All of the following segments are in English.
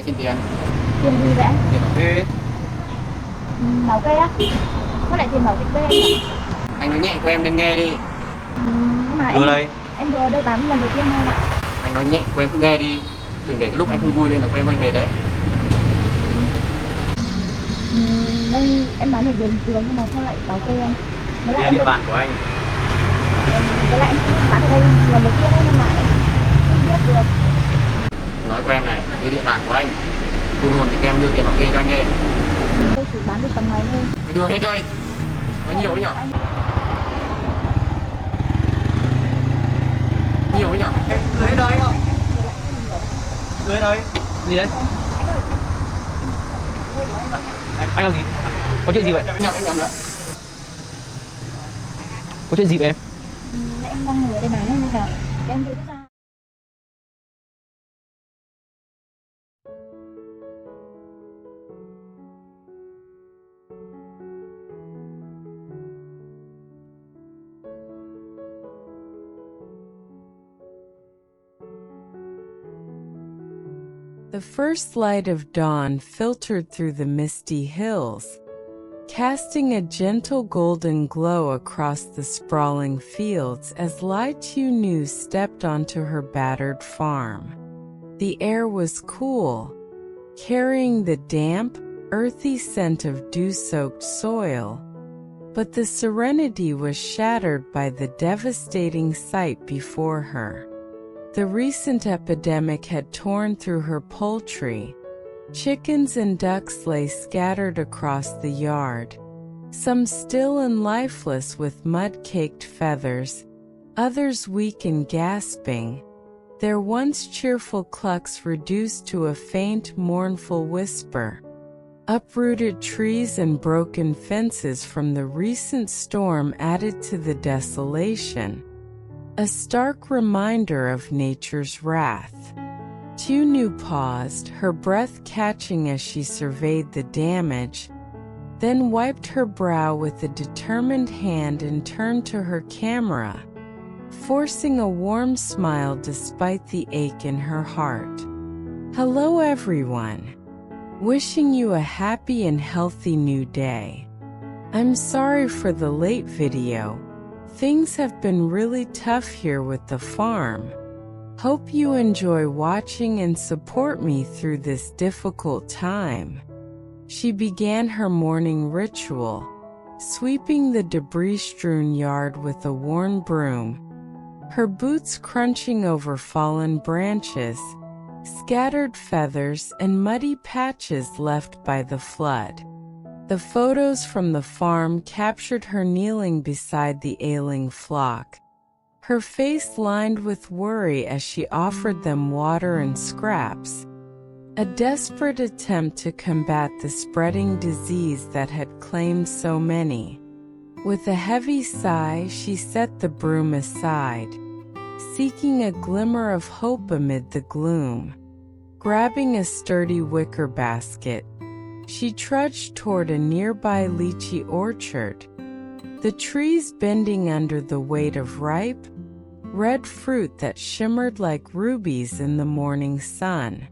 xin tiền. Tiền gì vậy anh? Tiền bảo kê. Bảo kê á? Có lại tiền bảo vệ kê nhỉ? Anh nói nhẹ của em nên nghe đi. Nhưng mà Đưa đây. em vừa đây bán lần đầu tiên thôi ạ. Anh nói nhẹ của em cứ nghe đi. Đừng để cái lúc anh không vui lên là của em quay về đấy. Đây em bán ở đường trường nhưng mà sao lại bảo kê anh? Với lại Đây là địa bàn của anh. với lại em cũng bán ở đây lần đầu tiên thôi nhưng mà em không biết được. Nói của em này, cái địa bàn của anh. Thu hồn thì em đưa tiền bảo kê cho anh nghe. Tôi chỉ bán được tầm này thôi. Anh đưa hết đây. Nói nhiều ấy nhở? Nhiều ấy nhở? Đưa hết đây không? Đưa hết đây. Gì đấy? Anh làm gì? Có chuyện gì vậy? Anh nhầm đấy. Có chuyện gì vậy em? Em đang ngồi ở đây bán nên là em đưa ra. The first light of dawn filtered through the misty hills, casting a gentle golden glow across the sprawling fields as Tieu Nu stepped onto her battered farm. The air was cool, carrying the damp, earthy scent of dew-soaked soil, but the serenity was shattered by the devastating sight before her. The recent epidemic had torn through her poultry. Chickens and ducks lay scattered across the yard, some still and lifeless with mud-caked feathers, others weak and gasping, their once cheerful clucks reduced to a faint, mournful whisper. Uprooted trees and broken fences from the recent storm added to the desolation, a stark reminder of nature's wrath. Tieu Nu paused, her breath catching as she surveyed the damage, then wiped her brow with a determined hand and turned to her camera, forcing a warm smile despite the ache in her heart. Hello everyone. Wishing you a happy and healthy new day. I'm sorry for the late video. Things have been really tough here with the farm. Hope you enjoy watching and support me through this difficult time. She began her morning ritual, sweeping the debris-strewn yard with a worn broom, her boots crunching over fallen branches, scattered feathers, and muddy patches left by the flood. The photos from the farm captured her kneeling beside the ailing flock, her face lined with worry as she offered them water and scraps, a desperate attempt to combat the spreading disease that had claimed so many. With a heavy sigh, she set the broom aside, seeking a glimmer of hope amid the gloom. Grabbing a sturdy wicker basket, she trudged toward a nearby lychee orchard, the trees bending under the weight of ripe, red fruit that shimmered like rubies in the morning sun.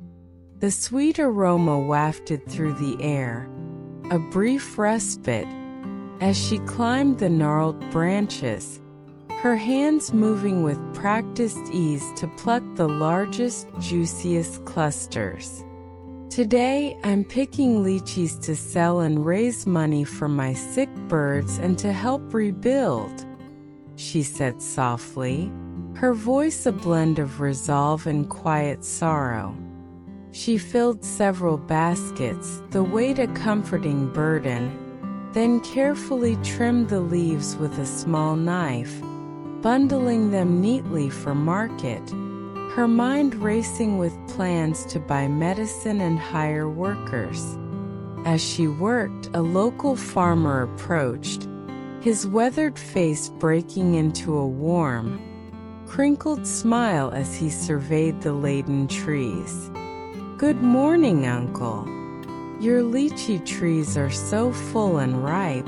The sweet aroma wafted through the air, a brief respite, as she climbed the gnarled branches, her hands moving with practiced ease to pluck the largest, juiciest clusters. Today, I'm picking lychees to sell and raise money for my sick birds and to help rebuild, she said softly, her voice a blend of resolve and quiet sorrow. She filled several baskets, the weight a comforting burden, then carefully trimmed the leaves with a small knife, bundling them neatly for market, her mind racing with plans to buy medicine and hire workers. As she worked, a local farmer approached, his weathered face breaking into a warm, crinkled smile as he surveyed the laden trees. "Good morning, Uncle. Your lychee trees are so full and ripe.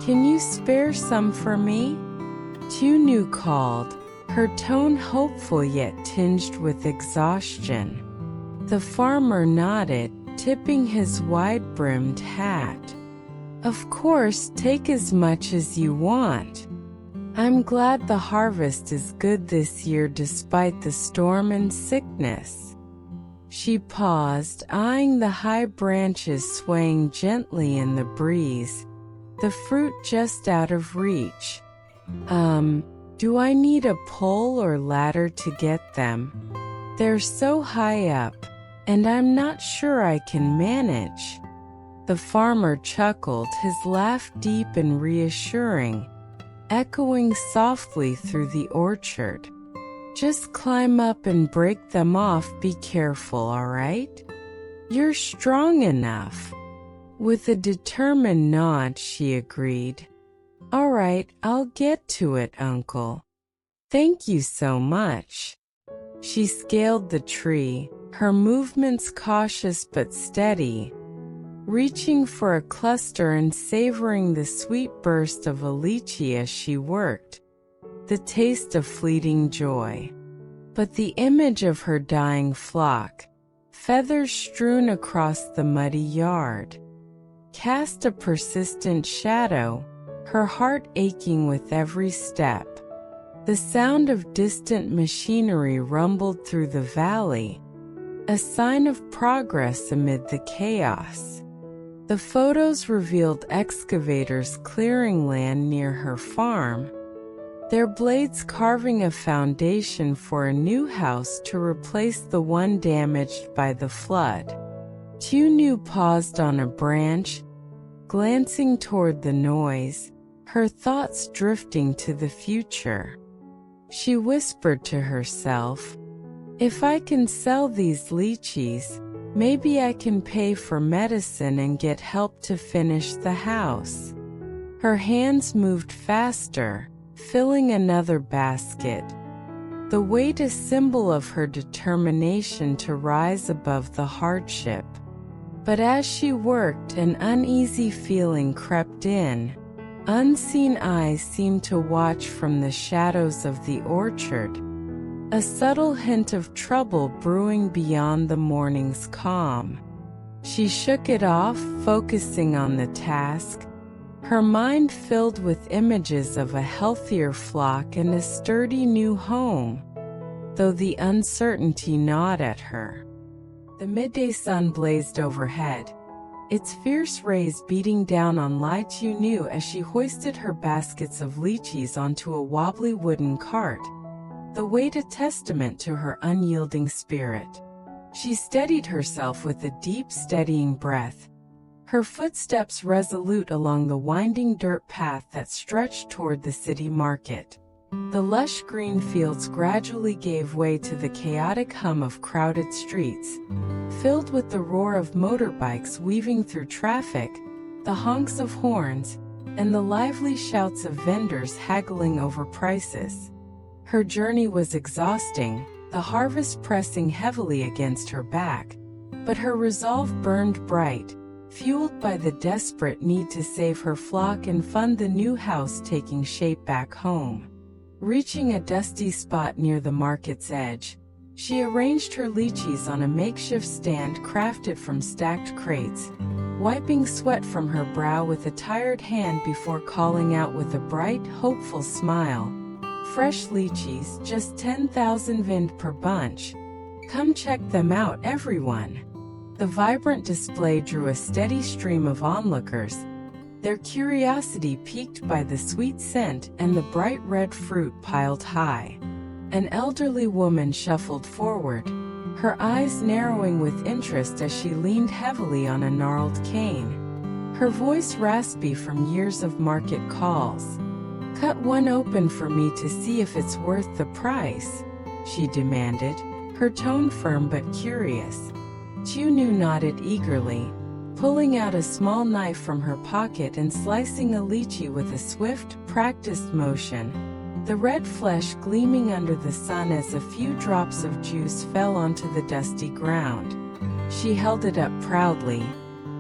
Can you spare some for me?" Tieu Nu called, her tone hopeful yet tinged with exhaustion. The farmer nodded, tipping his wide-brimmed hat. Of course, take as much as you want. I'm glad the harvest is good this year despite the storm and sickness. She paused, eyeing the high branches swaying gently in the breeze, the fruit just out of reach. Do I need a pole or ladder to get them? They're so high up, and I'm not sure I can manage. The farmer chuckled, his laugh deep and reassuring, echoing softly through the orchard. Just climb up and break them off. Be careful, all right? You're strong enough. With a determined nod, she agreed. All right, I'll get to it, Uncle. Thank you so much. She scaled the tree, her movements cautious but steady, reaching for a cluster and savoring the sweet burst of a lychee as she worked, the taste of fleeting joy. But the image of her dying flock, feathers strewn across the muddy yard, cast a persistent shadow, her heart aching with every step. The sound of distant machinery rumbled through the valley, a sign of progress amid the chaos. The photos revealed excavators clearing land near her farm, their blades carving a foundation for a new house to replace the one damaged by the flood. Tieu Nu paused on a branch, glancing toward the noise, her thoughts drifting to the future. She whispered to herself, if I can sell these lychees, maybe I can pay for medicine and get help to finish the house. Her hands moved faster, filling another basket, the weight a symbol of her determination to rise above the hardship. But as she worked, an uneasy feeling crept in. Unseen eyes seemed to watch from the shadows of the orchard, a subtle hint of trouble brewing beyond the morning's calm. She shook it off, focusing on the task, her mind filled with images of a healthier flock and a sturdy new home, though the uncertainty gnawed at her. The midday sun blazed overhead, its fierce rays beating down on Tieu Nu as she hoisted her baskets of lychees onto a wobbly wooden cart, the weight a testament to her unyielding spirit. She steadied herself with a deep, steadying breath, her footsteps resolute along the winding dirt path that stretched toward the city market. The lush green fields gradually gave way to the chaotic hum of crowded streets, filled with the roar of motorbikes weaving through traffic, the honks of horns, and the lively shouts of vendors haggling over prices. Her journey was exhausting, the harvest pressing heavily against her back, but her resolve burned bright, fueled by the desperate need to save her flock and fund the new house taking shape back home. Reaching a dusty spot near the market's edge, she arranged her lychees on a makeshift stand crafted from stacked crates, wiping sweat from her brow with a tired hand before calling out with a bright, hopeful smile, "Fresh lychees, just 10,000 vind per bunch. Come check them out, everyone." The vibrant display drew a steady stream of onlookers, their curiosity piqued by the sweet scent and the bright red fruit piled high. An elderly woman shuffled forward, her eyes narrowing with interest as she leaned heavily on a gnarled cane, her voice raspy from years of market calls. "Cut one open for me to see if it's worth the price," she demanded, her tone firm but curious. Tieu Nu nodded eagerly, pulling out a small knife from her pocket and slicing a lychee with a swift, practiced motion, the red flesh gleaming under the sun as a few drops of juice fell onto the dusty ground. She held it up proudly.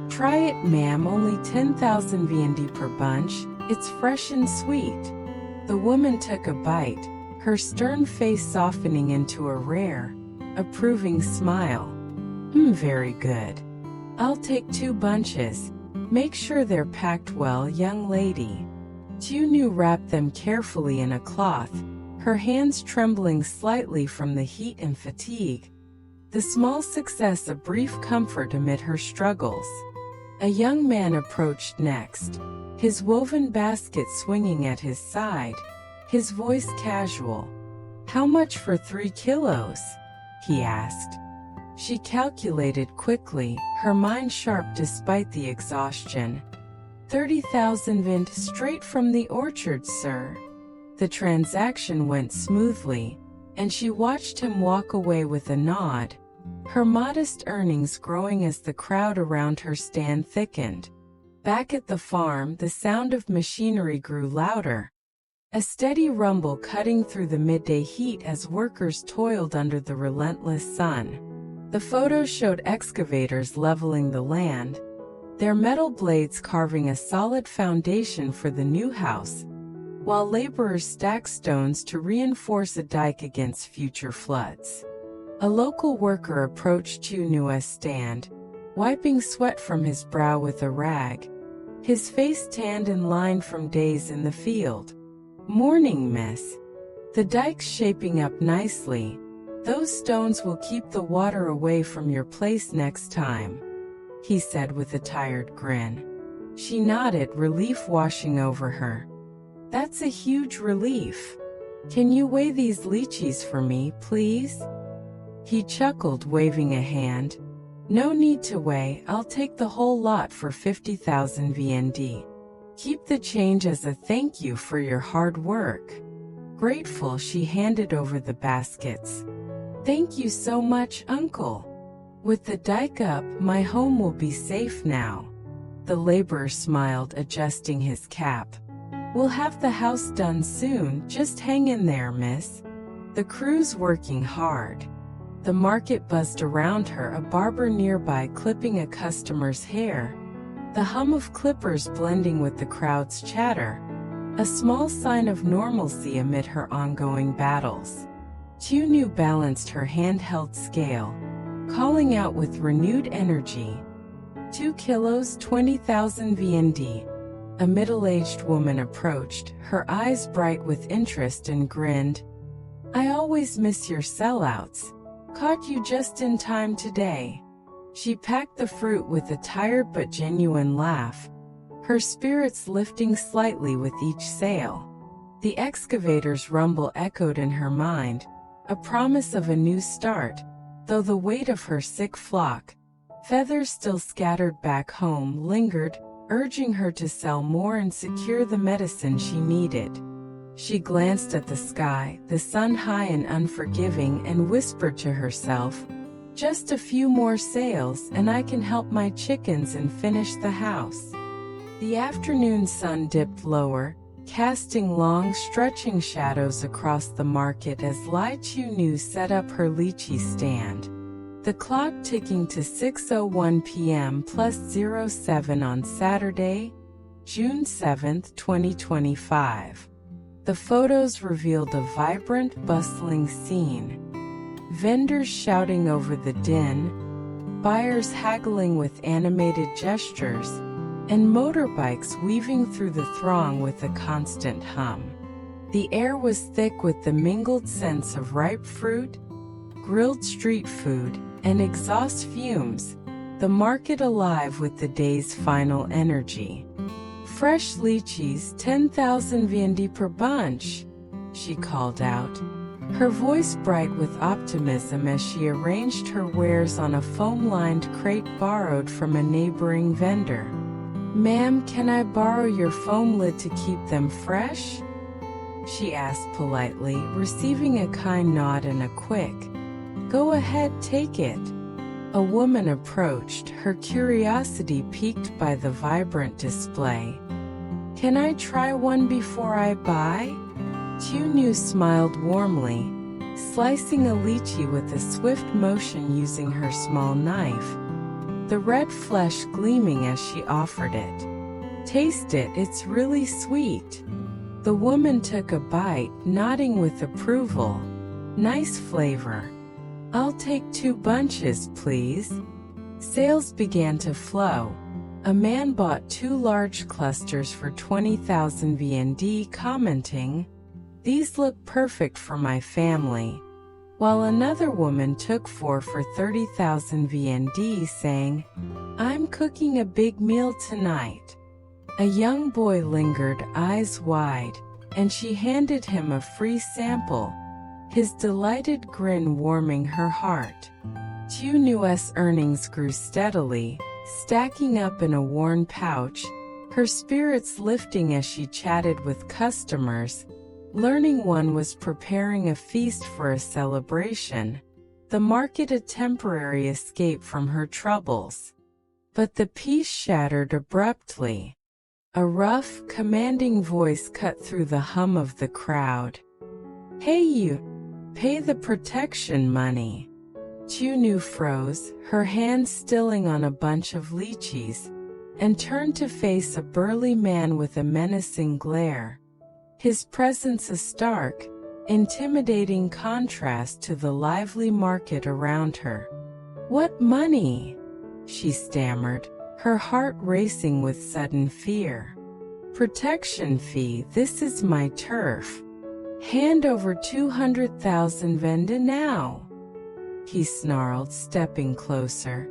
"Try it, ma'am, only 10,000 VND per bunch, it's fresh and sweet." The woman took a bite, her stern face softening into a rare, approving smile. Very good. I'll take 2 bunches. Make sure they're packed well, young lady. Tieu Nu wrapped them carefully in a cloth, her hands trembling slightly from the heat and fatigue. The small success a brief comfort amid her struggles. A young man approached next, his woven basket swinging at his side, his voice casual. "How much for 3 kilos?" he asked. She calculated quickly, her mind sharp despite the exhaustion. 30,000 vint straight from the orchard, sir. The transaction went smoothly, and she watched him walk away with a nod, her modest earnings growing as the crowd around her stand thickened. Back at the farm, the sound of machinery grew louder, a steady rumble cutting through the midday heat as workers toiled under the relentless sun. The photos showed excavators leveling the land, their metal blades carving a solid foundation for the new house, while laborers stacked stones to reinforce a dike against future floods. A local worker approached Tieu Nu's stand, wiping sweat from his brow with a rag, his face tanned and lined from days in the field. "Morning, miss. The dike's shaping up nicely. Those stones will keep the water away from your place next time," he said with a tired grin. She nodded, relief washing over her. "That's a huge relief. Can you weigh these lychees for me, please?" He chuckled, waving a hand. "No need to weigh, I'll take the whole lot for 50,000 VND. Keep the change as a thank you for your hard work." Grateful, she handed over the baskets. "Thank you so much, uncle. With the dike up, my home will be safe now." The laborer smiled, adjusting his cap. "We'll have the house done soon, just hang in there, miss. The crew's working hard." The market buzzed around her, a barber nearby clipping a customer's hair, the hum of clippers blending with the crowd's chatter, a small sign of normalcy amid her ongoing battles. Tieu Nu balanced her handheld scale, calling out with renewed energy, 2 kilos 20,000 VND. A middle-aged woman approached, her eyes bright with interest, and grinned. "I always miss your sellouts. Caught you just in time today." She packed the fruit with a tired but genuine laugh, her spirits lifting slightly with each sale. The excavator's rumble echoed in her mind, a promise of a new start, though the weight of her sick flock, feathers still scattered back home, lingered, urging her to sell more and secure the medicine she needed. She glanced at the sky, the sun high and unforgiving, and whispered to herself, "Just a few more sales and I can help my chickens and finish the house." The afternoon sun dipped lower, casting long, stretching shadows across the market as Tieu Nu set up her lychee stand. The clock ticking to 6:01 p.m. plus 07 on Saturday, June 7, 2025. The photos revealed a vibrant, bustling scene. Vendors shouting over the din, buyers haggling with animated gestures, and motorbikes weaving through the throng with a constant hum. The air was thick with the mingled scents of ripe fruit, grilled street food, and exhaust fumes, the market alive with the day's final energy. "Fresh lychees, 10,000 VND per bunch," she called out, her voice bright with optimism as she arranged her wares on a foam-lined crate borrowed from a neighboring vendor. "Ma'am, can I borrow your foam lid to keep them fresh?" she asked politely, receiving a kind nod and a quick, "Go ahead, take it." A woman approached, her curiosity piqued by the vibrant display. "Can I try one before I buy?" Tieu Nu smiled warmly, slicing a lychee with a swift motion using her small knife, the red flesh gleaming as she offered it. "Taste it, it's really sweet." The woman took a bite, nodding with approval. "Nice flavor. I'll take 2 bunches, please. Sales began to flow. A man bought 2 large clusters for 20,000 VND, commenting, "These look perfect for my family," while another woman took 4 for 30,000 VND, saying, "I'm cooking a big meal tonight." A young boy lingered, eyes wide, and she handed him a free sample, his delighted grin warming her heart. Tieu Nu's earnings grew steadily, stacking up in a worn pouch, her spirits lifting as she chatted with customers, learning one was preparing a feast for a celebration, the market a temporary escape from her troubles. But the peace shattered abruptly. A rough, commanding voice cut through the hum of the crowd. "Hey you! Pay the protection money." Tieu Nu froze, her hand stilling on a bunch of lychees, and turned to face a burly man with a menacing glare, his presence a stark, intimidating contrast to the lively market around her. "What money?" she stammered, her heart racing with sudden fear. "Protection fee, this is my turf. Hand over 200,000 venda now," he snarled, stepping closer,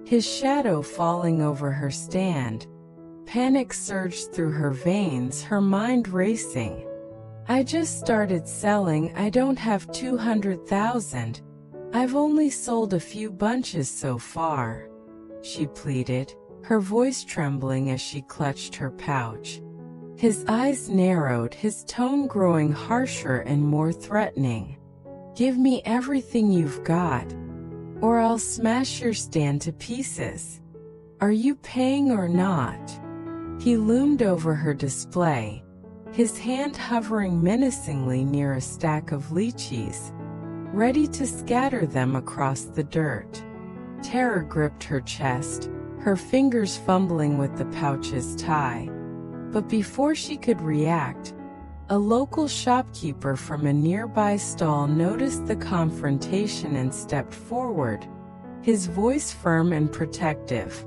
his shadow falling over her stand. Panic surged through her veins, her mind racing. "I just started selling, I don't have 200,000. I've only sold a few bunches so far," she pleaded, her voice trembling as she clutched her pouch. His eyes narrowed, his tone growing harsher and more threatening. "Give me everything you've got, or I'll smash your stand to pieces. Are you paying or not?" He loomed over her display, his hand hovering menacingly near a stack of lychees, ready to scatter them across the dirt. Terror gripped her chest, her fingers fumbling with the pouch's tie. But before she could react, a local shopkeeper from a nearby stall noticed the confrontation and stepped forward, his voice firm and protective.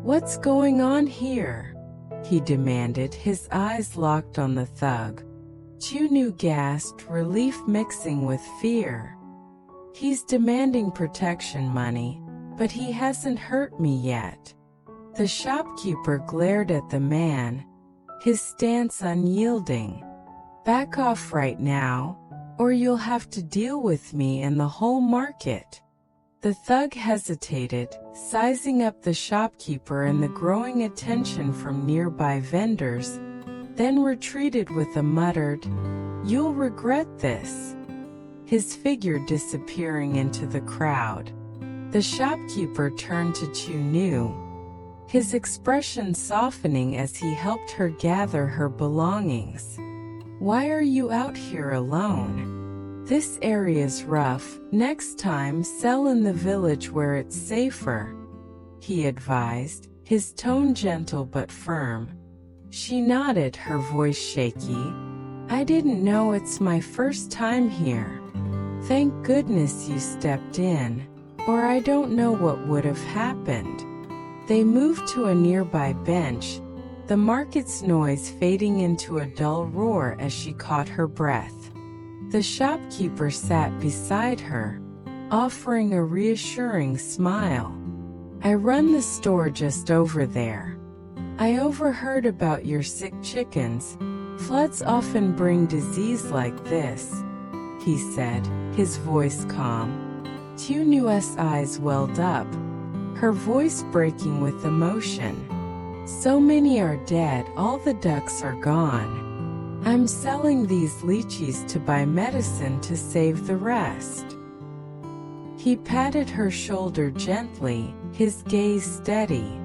"What's going on here?" he demanded, his eyes locked on the thug. Tieu Nu gasped, relief mixing with fear. "He's demanding protection money, but he hasn't hurt me yet." The shopkeeper glared at the man, his stance unyielding. "Back off right now, or you'll have to deal with me and the whole market." The thug hesitated, sizing up the shopkeeper and the growing attention from nearby vendors, then retreated with a muttered, "You'll regret this," his figure disappearing into the crowd. The shopkeeper turned to Tieu Nu, his expression softening as he helped her gather her belongings. "Why are you out here alone? This area's rough. Next time sell in the village where it's safer," he advised, his tone gentle but firm. She nodded, her voice shaky. "I didn't know, it's my first time here. Thank goodness you stepped in, or I don't know what would have happened." They moved to a nearby bench, the market's noise fading into a dull roar as she caught her breath. The shopkeeper sat beside her, offering a reassuring smile. "I run the store just over there. I overheard about your sick chickens. Floods often bring disease like this," he said, his voice calm. Tieu Nu's eyes welled up, her voice breaking with emotion. "So many are dead, all the ducks are gone. I'm selling these lychees to buy medicine to save the rest." He patted her shoulder gently, his gaze steady.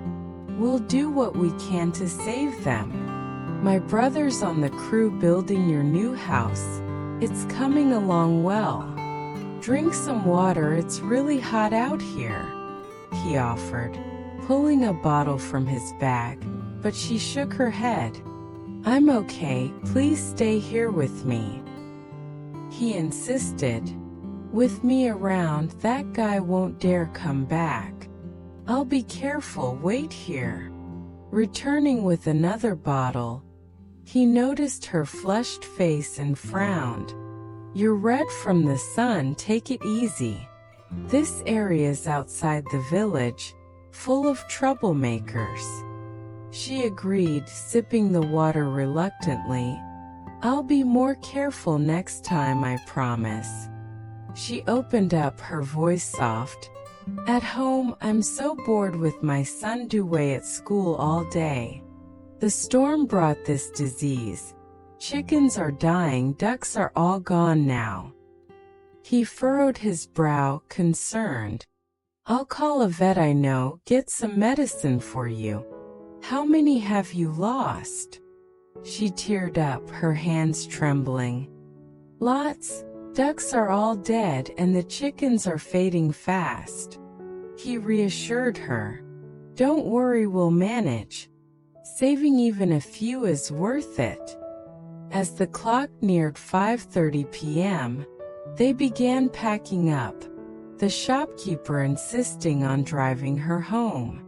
"We'll do what we can to save them. My brother's on the crew building your new house. It's coming along well. Drink some water, it's really hot out here," he offered, pulling a bottle from his bag, but she shook her head. "I'm okay, please stay here with me," he insisted. With me around, that guy won't dare come back. I'll be careful, wait here. Returning with another bottle, he noticed her flushed face and frowned. You're red from the sun, take it easy. This area's outside the village, full of troublemakers. She agreed, sipping the water reluctantly. I'll be more careful next time, I promise. She opened up, her voice soft. At home, I'm so bored with my son away at school all day. The storm brought this disease. Chickens are dying, ducks are all gone now. He furrowed his brow, concerned. I'll call a vet I know, get some medicine for you. How many have you lost? She teared up, her hands trembling. Lots. Ducks are all dead and the chickens are fading fast. He reassured her. Don't worry, we'll manage. Saving even a few is worth it. As the clock neared 5:30 p.m., they began packing up, the shopkeeper insisting on driving her home.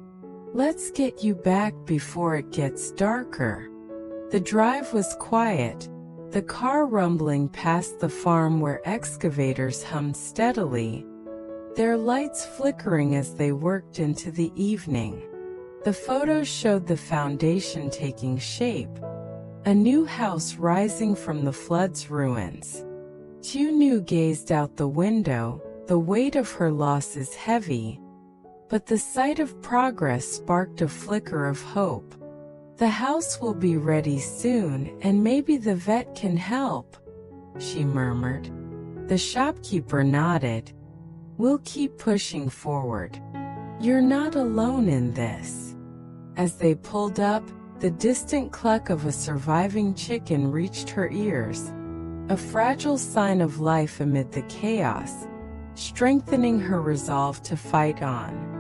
Let's get you back before it gets darker. The drive was quiet, the car rumbling past the farm where excavators hummed steadily, their lights flickering as they worked into the evening. The photos showed the foundation taking shape, a new house rising from the flood's ruins. Tieu Nu gazed out the window, the weight of her loss is heavy, but the sight of progress sparked a flicker of hope. The house will be ready soon, and maybe the vet can help, she murmured. The shopkeeper nodded. We'll keep pushing forward. You're not alone in this. As they pulled up, the distant cluck of a surviving chicken reached her ears, a fragile sign of life amid the chaos, strengthening her resolve to fight on.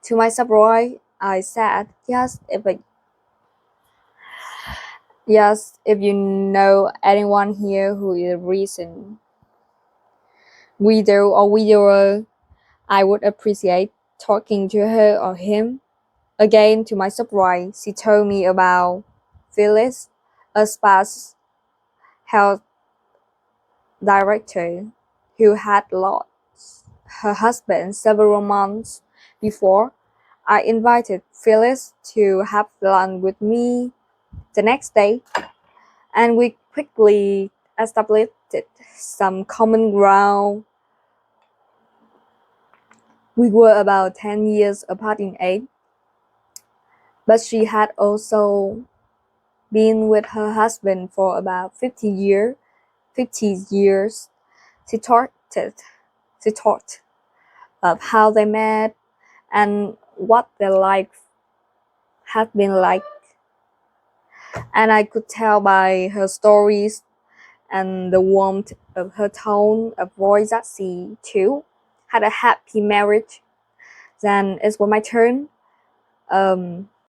To my surprise, I said, yes, if you know anyone here who is a recent widow or widower, I would appreciate talking to her or him. Again, to my surprise, she told me about Phyllis, a spas health director who had lost her husband several months before. I invited Phyllis to have lunch with me the next day, and we quickly established some common ground. We were about 10 years apart in age, but she had also been with her husband for about 50 years. She talked of how they met and what their life had been like. And I could tell by her stories and the warmth of her tone of voice that she, too, had a happy marriage. Then it was my turn.